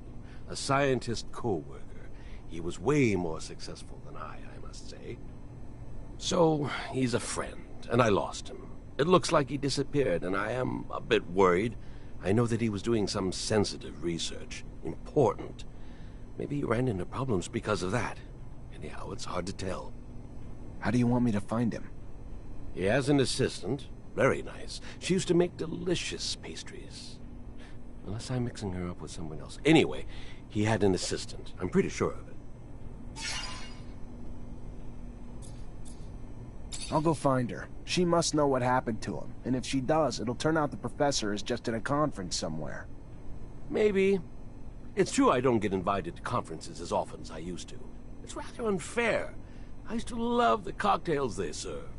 A scientist co-worker. He was way more successful than I must say. So, he's a friend, and I lost him. It looks like he disappeared, and I am a bit worried. I know that he was doing some sensitive research. Important. Maybe he ran into problems because of that. Anyhow, it's hard to tell. How do you want me to find him? He has an assistant. Very nice. She used to make delicious pastries. Unless I'm mixing her up with someone else. Anyway, he had an assistant. I'm pretty sure of it. I'll go find her. She must know what happened to him, and if she does, it'll turn out the professor is just at a conference somewhere. Maybe. It's true I don't get invited to conferences as often as I used to. It's rather unfair. I used to love the cocktails they serve.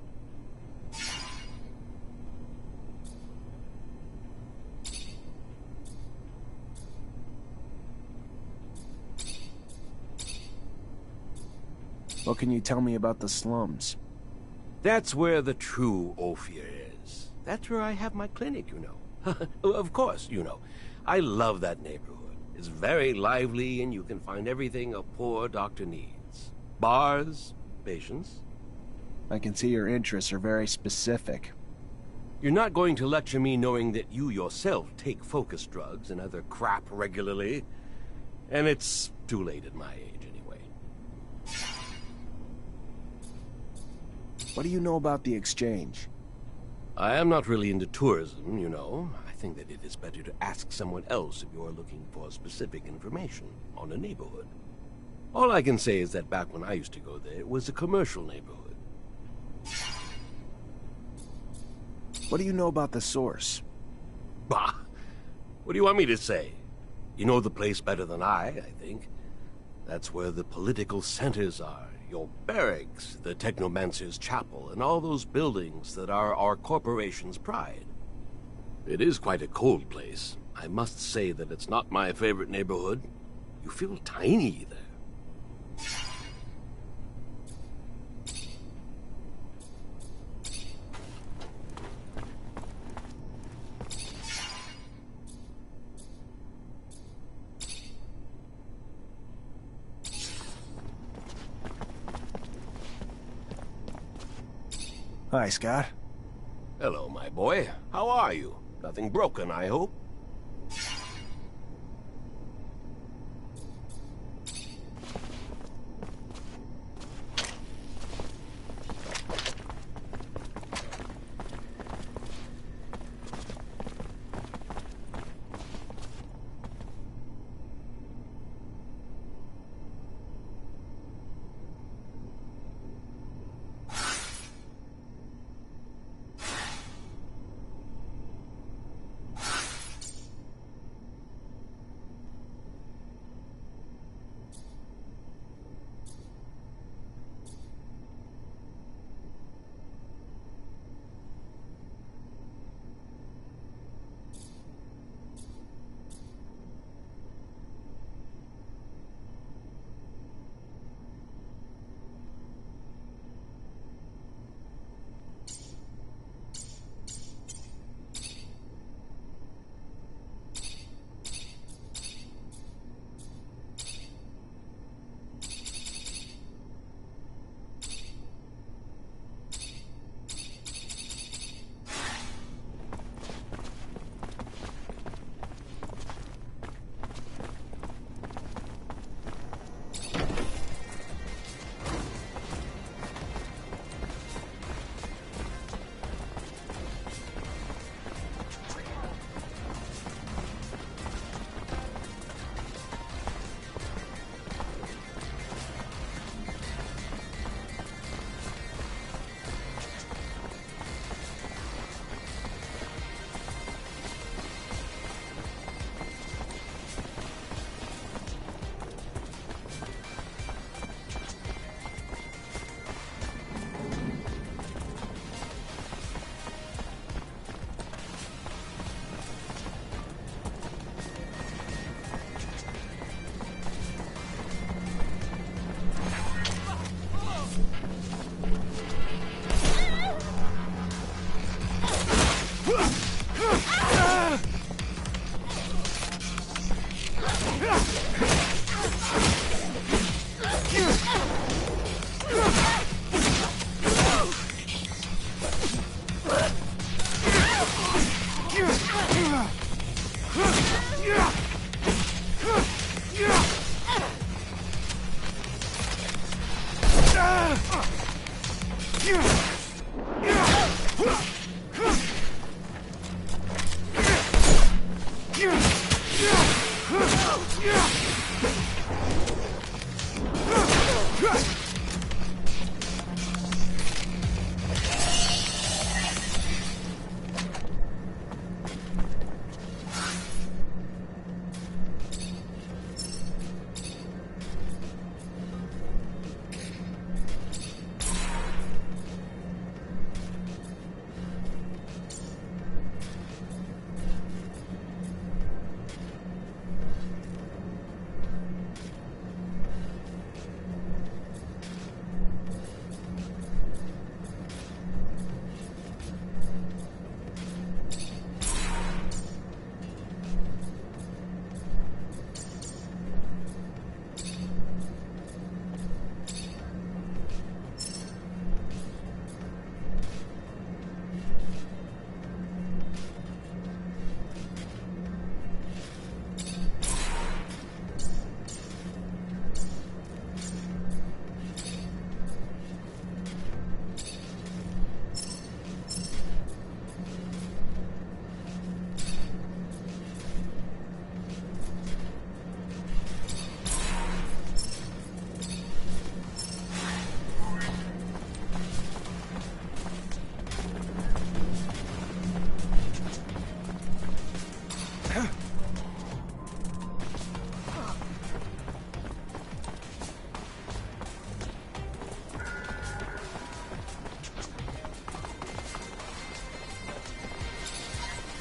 What can you tell me about the slums? That's where the true Ophir is. That's where I have my clinic, you know. Of course, you know. I love that neighborhood. It's very lively, and you can find everything a poor doctor needs. Bars, patients. I can see your interests are very specific. You're not going to lecture me knowing that you yourself take focus drugs and other crap regularly. And it's too late at my age, anyway. What do you know about the exchange? I am not really into tourism, you know. I think that it is better to ask someone else if you are looking for specific information on a neighborhood. All I can say is that back when I used to go there, it was a commercial neighborhood. What do you know about the source? Bah! What do you want me to say? You know the place better than I think. That's where the political centers are. Your barracks, the Technomancer's chapel, and all those buildings that are our corporation's pride. It is quite a cold place. I must say that it's not my favorite neighborhood. You feel tiny there. Hi, Scott. Hello, my boy. How are you? Nothing broken, I hope?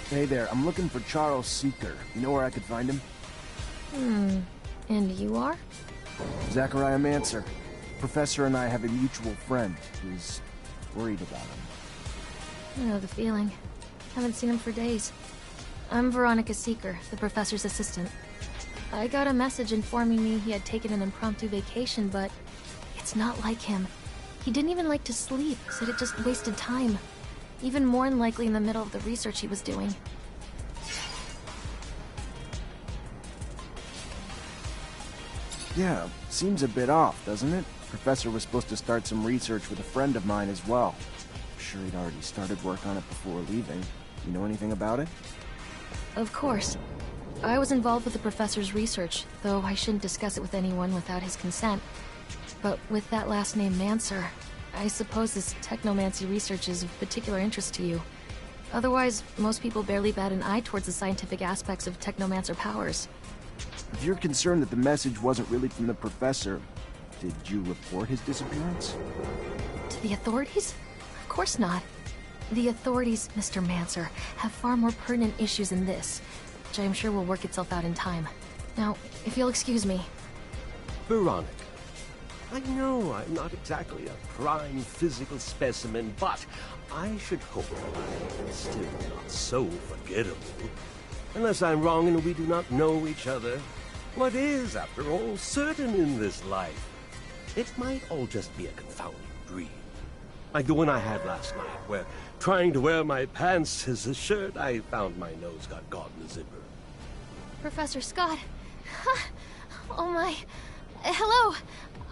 Hey there, I'm looking for Charles Seeker. You know where I could find him? And you are? Zachariah Mancer. Professor and I have a mutual friend who's worried about him. I know the feeling. Haven't seen him for days. I'm Veronica Seeker, the professor's assistant. I got a message informing me he had taken an impromptu vacation, but it's not like him. He didn't even like to sleep, said it just wasted time. Even more than likely in the middle of the research he was doing. Yeah, seems a bit off, doesn't it? Professor was supposed to start some research with a friend of mine as well. I'm sure he'd already started work on it before leaving. You know anything about it? Of course. I was involved with the professor's research, though I shouldn't discuss it with anyone without his consent. But with that last name, Mancer, I suppose this technomancy research is of particular interest to you. Otherwise, most people barely bat an eye towards the scientific aspects of technomancer powers. If you're concerned that the message wasn't really from the professor, did you report his disappearance? To the authorities? Of course not. The authorities, Mr. Mancer, have far more pertinent issues than this, which I am sure will work itself out in time. Now, if you'll excuse me. Veronica, I know I'm not exactly a prime physical specimen, but I should hope I'm still not so forgettable. Unless I'm wrong and we do not know each other, what is, after all, certain in this life? It might all just be a confounding dream. Like the one I had last night, where, trying to wear my pants as a shirt, I found my nose got caught in the zipper. Professor Scott. Oh my. Hello.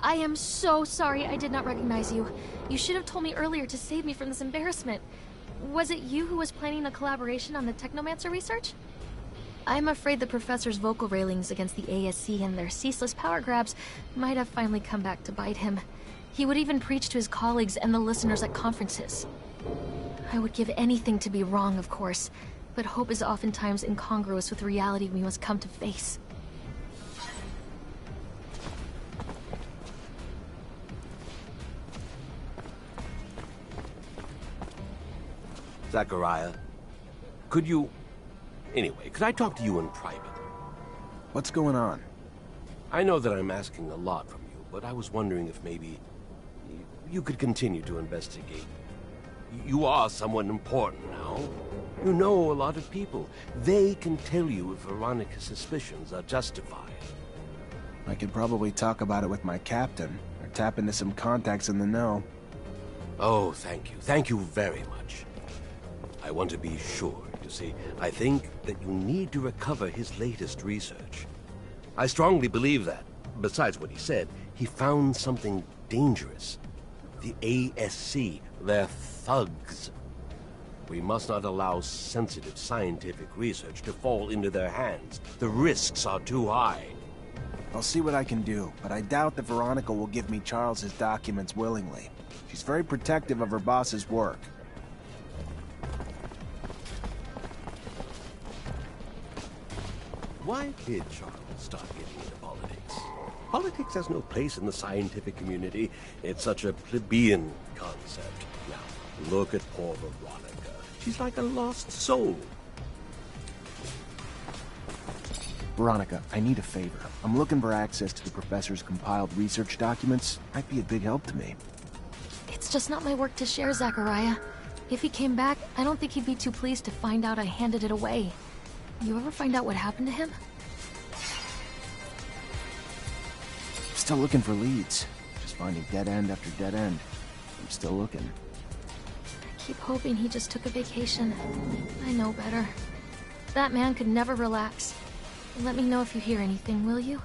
I am so sorry I did not recognize you. You should have told me earlier to save me from this embarrassment. Was it you who was planning a collaboration on the Technomancer research? I'm afraid the professor's vocal railings against the ASC and their ceaseless power grabs might have finally come back to bite him. He would even preach to his colleagues and the listeners at conferences. I would give anything to be wrong, of course, but hope is oftentimes incongruous with reality we must come to face. Zachariah, could you... Anyway, could I talk to you in private? What's going on? I know that I'm asking a lot from you, but I was wondering if maybe you could continue to investigate. You are someone important now. You know a lot of people. They can tell you if Veronica's suspicions are justified. I could probably talk about it with my captain, or tap into some contacts in the know. Oh, thank you. Thank you very much. I want to be sure. You see, I think that you need to recover his latest research. I strongly believe that, besides what he said, he found something dangerous. The ASC, they're thugs. We must not allow sensitive scientific research to fall into their hands. The risks are too high. I'll see what I can do, but I doubt that Veronica will give me Charles's documents willingly. She's very protective of her boss's work. Why did Charles start getting into politics? Politics has no place in the scientific community. It's such a plebeian concept. Now, look at poor Veronica. She's like a lost soul. Veronica, I need a favor. I'm looking for access to the professor's compiled research documents. Might be a big help to me. It's just not my work to share, Zachariah. If he came back, I don't think he'd be too pleased to find out I handed it away. You ever find out what happened to him? Still looking for leads. Just finding dead end after dead end. I'm still looking. I keep hoping he just took a vacation. I know better. That man could never relax. Let me know if you hear anything, will you?